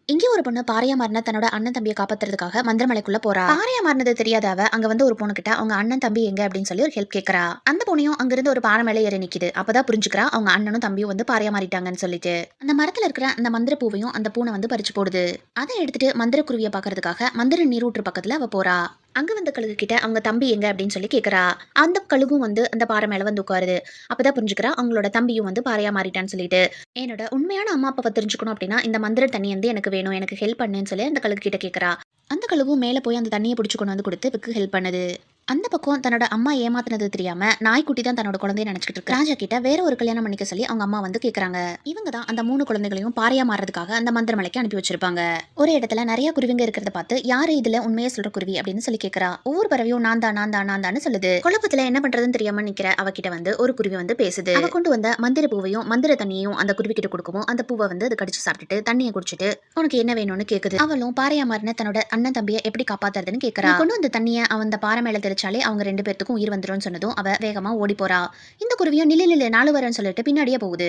இங்கே ஒரு பொண்ணு பாறையா மாறின தன்னோட அண்ணன் தம்பியை காப்பாத்துறதுக்காக மந்திரமலைக்குள்ள போறா. பாறையா மாறினது தெரியாத அவ அங்க வந்து ஒரு பொண்ணு கிட்ட அவங்க அண்ணன் தம்பி எங்க அப்படின்னு சொல்லி ஒரு ஹெல்ப் கேக்குறா. அந்த பொண்ணையும் அங்கிருந்து ஒரு பாறை மேல ஏறி நிக்குது. அப்பதான் புரிஞ்சுக்கிறா அவங்க அண்ணனும் தம்பியும் வந்து பாறையா மாறிட்டாங்கன்னு சொல்லிட்டு. அந்த மரத்துல இருக்கிற அந்த மந்திர பூவையும் அந்த பூனை வந்து பறிச்சு போடுது. அதை எடுத்துட்டு மந்திர குருவியை பாக்குறதுக்காக மந்திர நீரூற்று பக்கத்துல அவ போறா. அங்க வந்த கழுகு கிட்ட அவங்க தம்பி எங்க அப்படின்னு சொல்லி கேக்குறா. அந்த கழுகும் வந்து அந்த பாறை மேல வந்து உட்காருது. அப்பதான் புரிஞ்சுக்கிறா அவங்களோட தம்பியும் வந்து பாறையா மாறிட்டான்னு சொல்லிட்டு. என்னோட உண்மையான அம்மா அப்பாவை தெரிஞ்சுக்கணும் அப்படின்னா இந்த மந்திர தண்ணி வந்து எனக்கு வேணும், எனக்கு ஹெல்ப் பண்ணுன்னு சொல்லி அந்த கழுகு கிட்ட கேக்குறா. அந்த கழுகும் மேல போய் அந்த தண்ணியை பிடிச்சு கொண்டு வந்து கொடுத்து இவக்கு ஹெல்ப் பண்ணுது. அந்த பக்கம் தன்னோட அம்மா ஏமாத்தினது தெரியாம நாய்க்குட்டி தான் தன்னோட குழந்தைய நினைச்சிட்டு இருக்கு. ராஜா கிட்ட வேற ஒரு கல்யாணம் பண்ணிக்க சொல்லி அவங்க அம்மா வந்து கேக்குறாங்க. இவங்க தான் அந்த 3 குழந்தைகளையும் பாறையா மாறதுக்காக அந்த மந்திரமலைக்கு அனுப்பி வச்சிருப்பாங்க. ஒரு இடத்துல நிறைய குருவிங்க இருக்கிறத பார்த்து யாரு இதுல உண்மையை சொல்ற குருவி அப்படின்னு சொல்லி கேக்குறா. ஒவ்வொரு பறவையும் நான் தான் நான் தான் நான் தான் சொல்லுது. குழப்பத்துல என்ன பண்றதுன்னு தெரியாம நிக்கிற அவகிட்ட வந்து ஒரு குருவி வந்து பேசுது. அவ கொண்டு வந்த மந்திர பூவையும் மந்திர தண்ணியையும் அந்த குருவி கிட்ட கொடுக்கவும் அந்த பூவை வந்து அது கடிச்சு சாப்பிட்டுட்டு தண்ணியை குடிச்சிட்டு உனக்கு என்ன வேணும்னு கேக்குது. அவளும் பாறையா மாறின தன்னோட அண்ணன் தம்பியை எப்படி காப்பாத்துறதுன்னு கேக்குறா. கொண்டு வந்த தண்ணியை அவன் அந்த பாறை மேல தெளிச்சாலே அவங்க 2 பேத்துக்கும் உயிர் வந்துரும் சொன்னதும் அவ வேகமா ஓடி போறா. இந்த குருவியும் நில்லு நில்லு 4 வரேன்னு சொல்லிட்டு பின்னாடியே போகுது.